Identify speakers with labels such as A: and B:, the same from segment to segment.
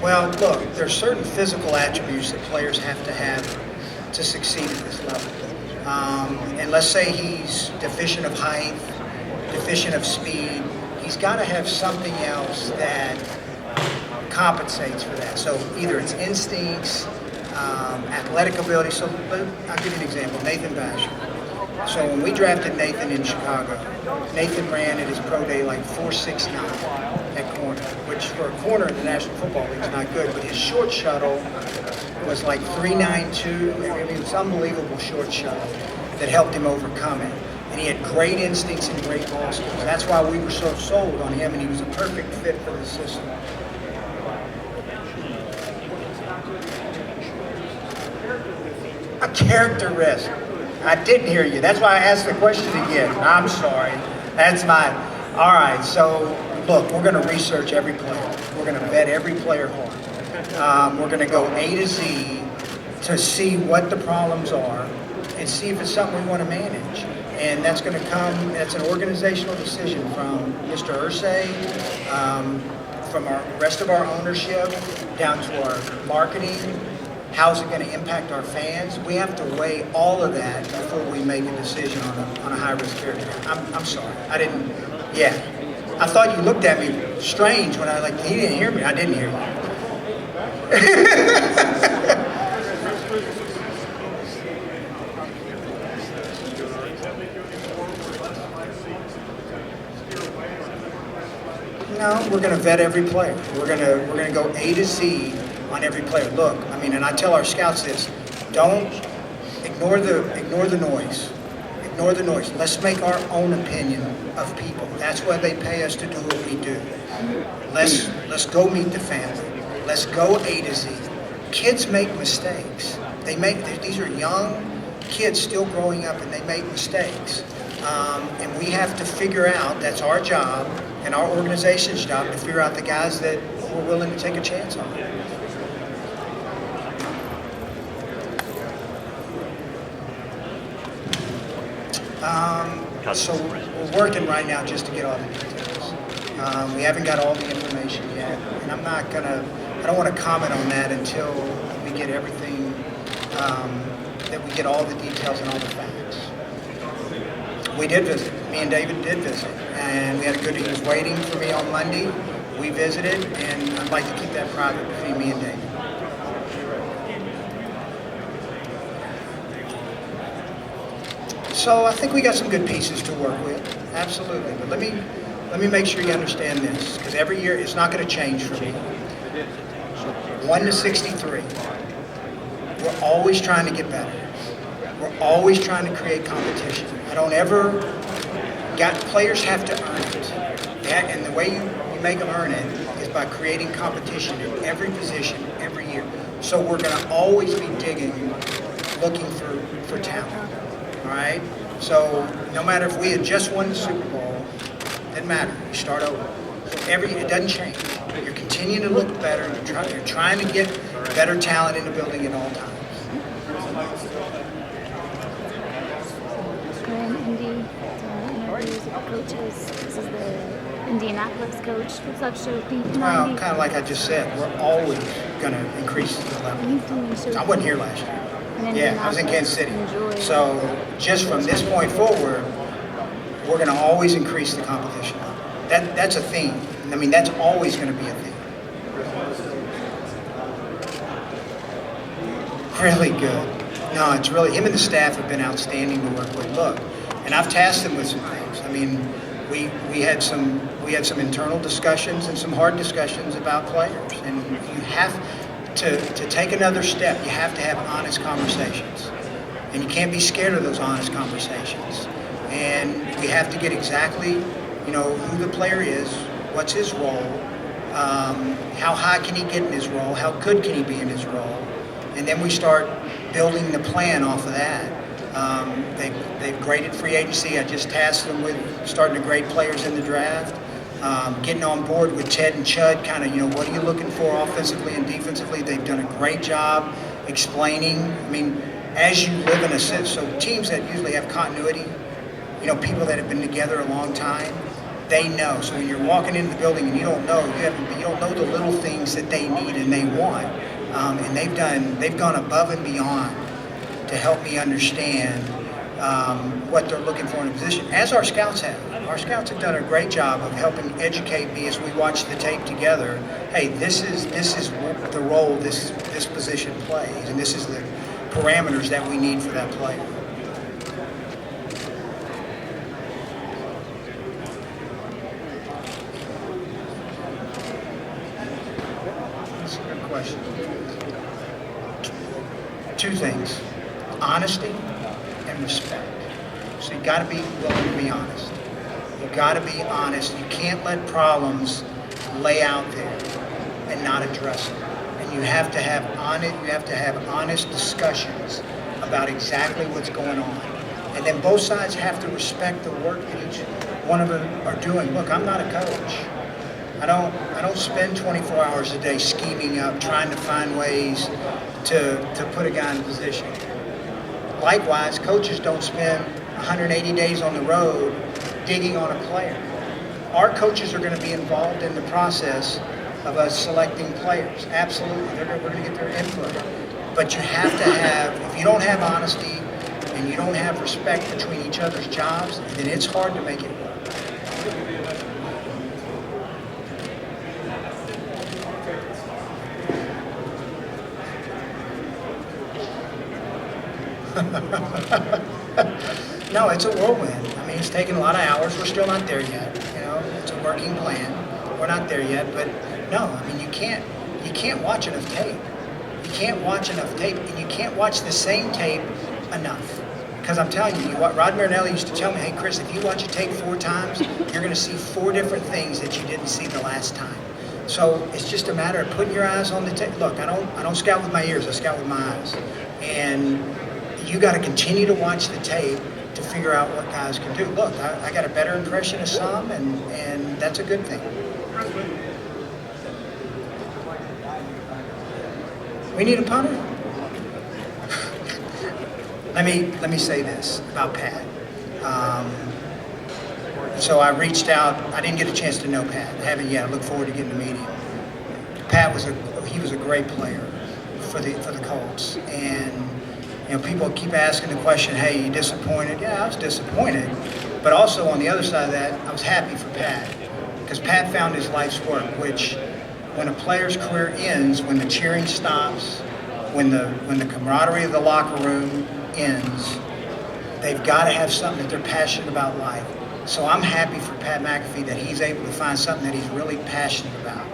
A: Well, look, there's certain physical attributes that players have to succeed at this level. And let's say he's deficient of height, deficient of speed. He's got to have something else that compensates for that. So either it's instincts, athletic ability. So I'll give you an example. Nathan Basher. So when we drafted Nathan in Chicago, Nathan ran at his pro day like 4.69 at corner, which for a corner in the National Football League is not good. But his short shuttle was like 3.92. I mean, it was unbelievable short shuttle that helped him overcome it. And he had great instincts and great ball skills. That's why we were so sold on him, and he was a perfect fit for the system. A character risk. I didn't hear you. That's why I asked the question again. I'm sorry. That's my... All right, so look, we're going to research every player. We're going to vet every player hard. We're going to go A to Z to see what the problems are and see if it's something we want to manage. And that's going to come, that's an organizational decision from Mr. Irsay, from our rest of our ownership, down to our marketing. How's it going to impact our fans? We have to weigh all of that before we make a decision on a high-risk character. I'm sorry. I didn't, yeah. I thought you looked at me strange when he didn't hear me. I didn't hear you. No, we're going to vet every player. We're going to go A to Z on every player. Look, I mean, and I tell our scouts this: don't ignore the noise. Ignore the noise. Let's make our own opinion of people. That's why they pay us to do what we do. Let's go meet the family. Let's go A to Z. Kids make mistakes. These are young kids still growing up, and they make mistakes. And we have to figure out, that's our job and our organization's job, to figure out the guys that we're willing to take a chance on. So we're working right now just to get all the details. We haven't got all the information yet, and I don't want to comment on that until we get everything, that we get all the details and all the facts. We did visit. Me and David did visit, and we had he was waiting for me on Monday. We visited, and I'd like to keep that private between me and David. So I think we got some good pieces to work with, absolutely. But let me make sure you understand this, because every year it's not going to change for me. 1 to 63. We're always trying to get better. We're always trying to create competition. Players have to earn it. And the way you make them earn it is by creating competition in every position, every year. So we're going to always be looking for talent. All right? So no matter if we had just won the Super Bowl, it doesn't matter. You start over. So it doesn't change. You're continuing to look better. You're trying to get better talent in the building at all times.
B: Indy interviews with the coaches. This is the Indianapolis coach. What's up, show
A: Well, kind of like I just said, we're always going to increase the level. I wasn't here last year. Yeah, I was in Kansas City. So just from this point forward, we're going to always increase the competition. That's a theme. I mean, that's always going to be a theme. Really good. No, it's really, him and the staff have been outstanding to work with. Look, and I've tasked them with some things. I mean, we had some internal discussions and some hard discussions about players. And you have to take another step. You have to have honest conversations. And you can't be scared of those honest conversations. And we have to get exactly, who the player is, what's his role, how high can he get in his role, how good can he be in his role. And then we start building the plan off of that. They've graded free agency. I just tasked them with starting to grade players in the draft, getting on board with Ted and Chud, kind of, what are you looking for offensively and defensively? They've done a great job explaining. I mean, as you live in a sense, so teams that usually have continuity, people that have been together a long time, they know. So when you're walking into the building and you don't know, you don't know the little things that they need and they want. And they've gone above and beyond to help me understand what they're looking for in a position, as our scouts have. Our scouts have done a great job of helping educate me as we watch the tape together. Hey, this is the role this position plays, and this is the parameters that we need for that player. That's a good question. Two things: honesty and respect. So you got to be willing to be honest. You got to be honest. You can't let problems lay out there and not address them. And you have to have honest discussions about exactly what's going on. And then both sides have to respect the work that each one of them are doing. Look, I'm not a coach. I don't spend 24 hours a day scheming up, trying to find ways to put a guy in a position. Likewise, coaches don't spend 180 days on the road digging on a player. Our coaches are going to be involved in the process of us selecting players. Absolutely, we're going to get their input. But you have to have, if you don't have honesty and you don't have respect between each other's jobs, then it's hard to make it work. No, it's a whirlwind. I mean, it's taken a lot of hours. We're still not there yet. You know, it's a working plan. We're not there yet, but no, I mean, you can't watch enough tape. You can't watch enough tape, and you can't watch the same tape enough. Because I'm telling you, what Rod Marinelli used to tell me, hey, Chris, if you watch a tape 4 times, you're going to see 4 different things that you didn't see the last time. So it's just a matter of putting your eyes on the tape. Look, I don't scout with my ears. I scout with my eyes. And you got to continue to watch the tape to figure out what guys can do. Look, I got a better impression of some, and that's a good thing. We need a punter. Let me say this about Pat. So I reached out. I didn't get a chance to know Pat. I haven't yet. I look forward to getting to meet him. Pat was a great player for the Colts, and people keep asking the question, hey, you disappointed? Yeah, I was disappointed. But also on the other side of that, I was happy for Pat, because Pat found his life's work, which when a player's career ends, when the cheering stops, when the camaraderie of the locker room ends, they've got to have something that they're passionate about life. So I'm happy for Pat McAfee that he's able to find something that he's really passionate about.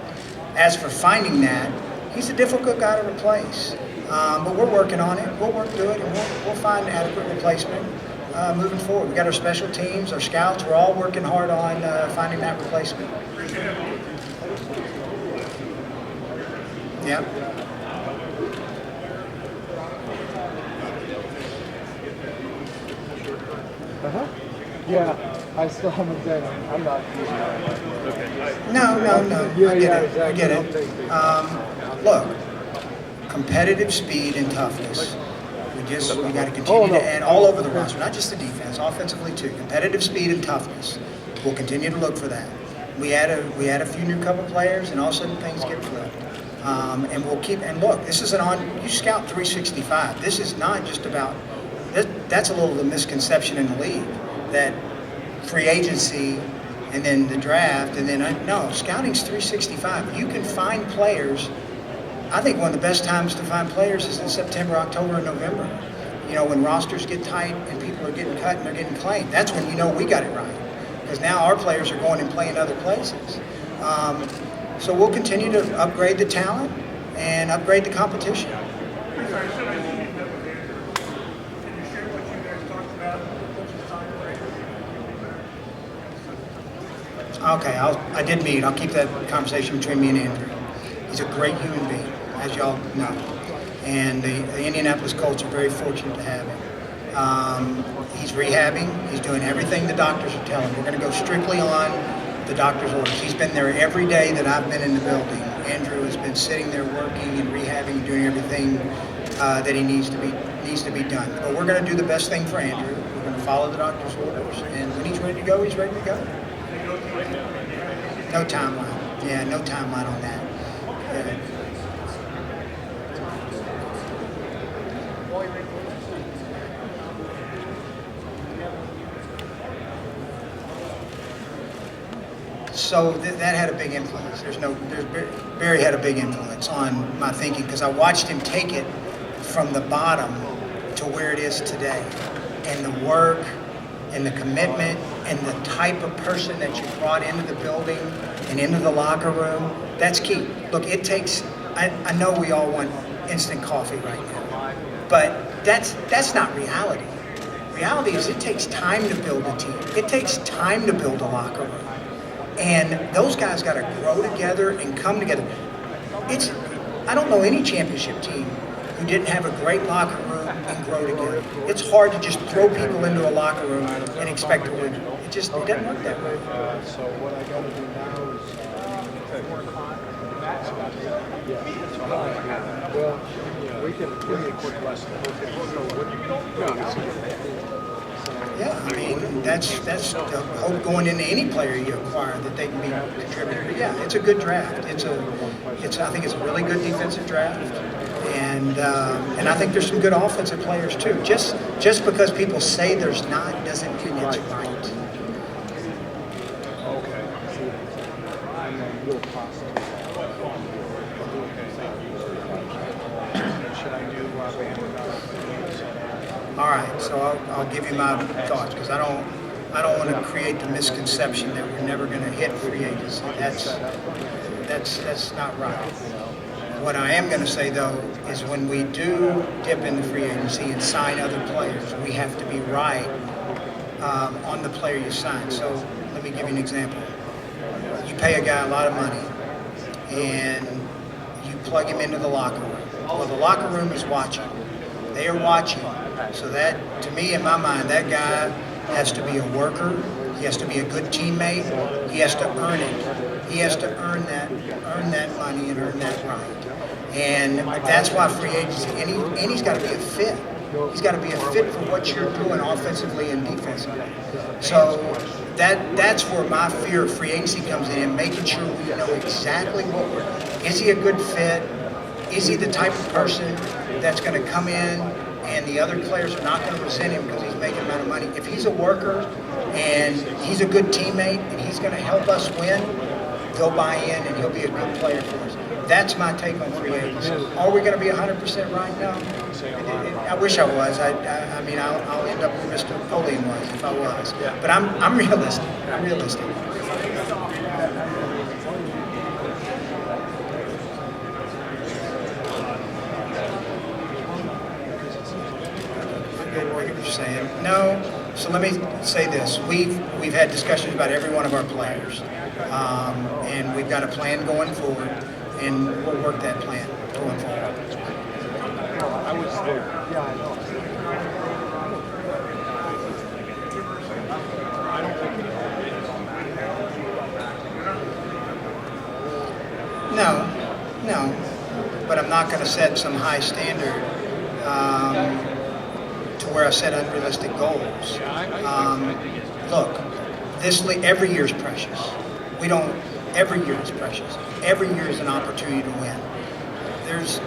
A: As for finding that, he's a difficult guy to replace. But we're working on it. We'll work through it, and we'll find an adequate replacement moving forward. We've got our special teams, our scouts. We're all working hard on finding that replacement. Yeah.
C: Yeah, I still haven't done it. I'm not.
A: No. I get it. Look, competitive speed and toughness. We got to continue to add all over the roster, not just the defense, offensively too. Competitive speed and toughness. We'll continue to look for that. We add a few new couple players, and all of a sudden things get flipped. And we'll keep. And look, this is you scout 365. This is not just about. That's a little of the misconception in the league, that free agency and then the draft and then no, scouting's 365. You can find players. I think one of the best times to find players is in September, October, and November. When rosters get tight and people are getting cut and they're getting claimed. That's when we got it right, because now our players are going and playing other places. So we'll continue to upgrade the talent and upgrade the competition. Okay, I did meet. I'll keep that conversation between me and Andrew. He's a great human being, as y'all know. And the Indianapolis Colts are very fortunate to have him. He's rehabbing. He's doing everything the doctors are telling him. We're going to go strictly on the doctor's orders. He's been there every day that I've been in the building. Andrew has been sitting there working and rehabbing and doing everything that he needs to be done. But we're going to do the best thing for Andrew. We're going to follow the doctor's orders. And when he's ready to go, he's ready to go. No timeline. Yeah, no timeline on that. Yeah. So that had a big influence. Barry had a big influence on my thinking because I watched him take it from the bottom to where it is today, and the work and the commitment and the type of person that you brought into the building and into the locker room. That's key. Look, it takes. I know we all want instant coffee right now, but that's not reality. Reality is it takes time to build a team. It takes time to build a locker room. And those guys got to grow together and come together. I don't know any championship team who didn't have a great locker room and grow together. It's hard to just throw people into a locker room and expect to win. It doesn't work that way.
C: So what I got to do now is work on that. Well, we can give me a quick lesson.
A: Yeah, I mean that's the hope going into any player you acquire that they can be a contributor. But yeah, it's a good draft. I think it's a really good defensive draft, and I think there's some good offensive players too. Just because people say there's not doesn't mean it's right.
C: Okay. And then real cost. Should I do
A: All right, so I'll give you my thoughts because I don't want to create the misconception that we're never going to hit free agency. That's not right. What I am going to say though is when we do dip into free agency and sign other players, we have to be right on the player you sign. So let me give you an example. You pay a guy a lot of money and you plug him into the locker room. Well, the locker room is watching. They are watching. So that, to me, in my mind, that guy has to be a worker. He has to be a good teammate. He has to earn it. He has to earn that money and earn that right. And that's why free agency, and he's got to be a fit. He's got to be a fit for what you're doing offensively and defensively. So that's where my fear of free agency comes in, making sure we know exactly what is he a good fit? Is he the type of person that's going to come in and the other players are not going to resent him because he's making a amount of money? If he's a worker and he's a good teammate and he's going to help us win, they'll buy in and he'll be a good player for us. That's my take on free agency. Are we going to be 100% right now? I wish I was. I mean, I'll end up where Mr. Napoleon was if I was. But I'm realistic. I'm realistic. What you're saying. No. So let me say this. We've had discussions about every one of our players. And we've got a plan going forward, and we'll work that plan going forward.
C: I was there. Yeah, I know. I don't think
A: No. But I'm not going to set some high standard to where I set unrealistic goals. Look, every year is precious. Every year is precious. Every year is an opportunity to win.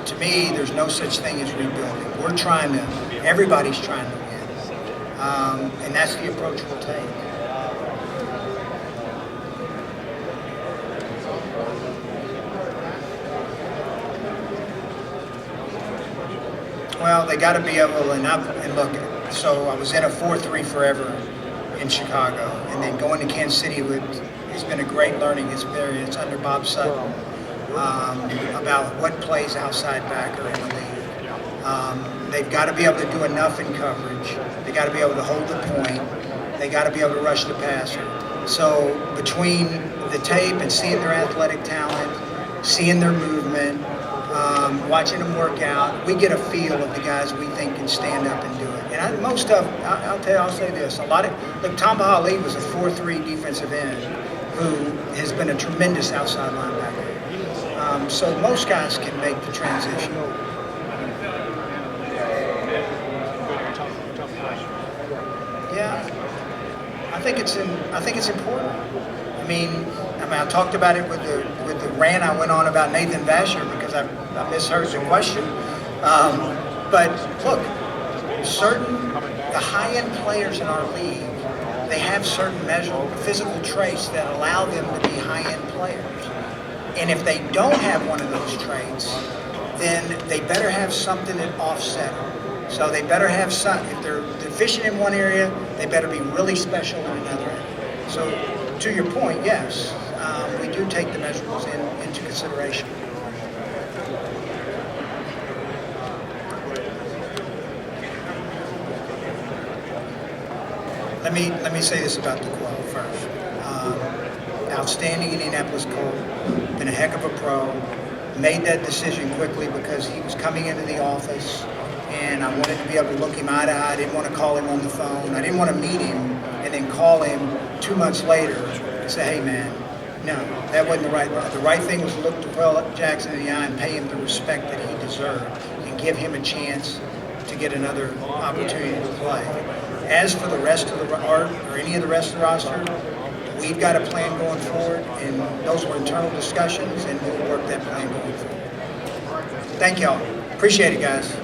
A: To me, there's no such thing as rebuilding. Everybody's trying to win. And that's the approach we'll take. Well, they got to be able, and look, so I was in a 4-3 forever in Chicago, and then going to Kansas City it's been a great learning experience under Bob Sutton about what plays outside backer in the league. They've got to be able to do enough in coverage. They got to be able to hold the point. They got to be able to rush the passer. So between the tape and seeing their athletic talent, seeing their movement, watching them work out, we get a feel of the guys we think can stand up and do it. And I'll say this, Tom Bahali was a 4-3 defensive end who has been a tremendous outside linebacker. So most guys can make the transition. Yeah, I think it's important. I mean, I talked about it with the rant I went on about Nathan Vasher because I misheard the question. But look, the high-end players in our league, they have certain measurable physical traits that allow them to be high-end players. And if they don't have one of those traits, then they better have something that offset them. So they better have some, if they're deficient in one area, they better be really special in another area. So to your point, yes, we do take the measurables into consideration. Let me say this about the quote first. Outstanding Indianapolis Colt, been a heck of a pro, made that decision quickly because he was coming into the office and I wanted to be able to look him eye to eye. I didn't want to call him on the phone. I didn't want to meet him and then call him 2 months later and say, hey man, no, that wasn't the right one. The right thing was to look Terrell Jackson in the eye and pay him the respect that he deserved and give him a chance to get another opportunity to play. As for the rest of the art or any of the rest of the roster, we've got a plan going forward, and those were internal discussions, and we'll work that plan going forward. Thank y'all. Appreciate it, guys.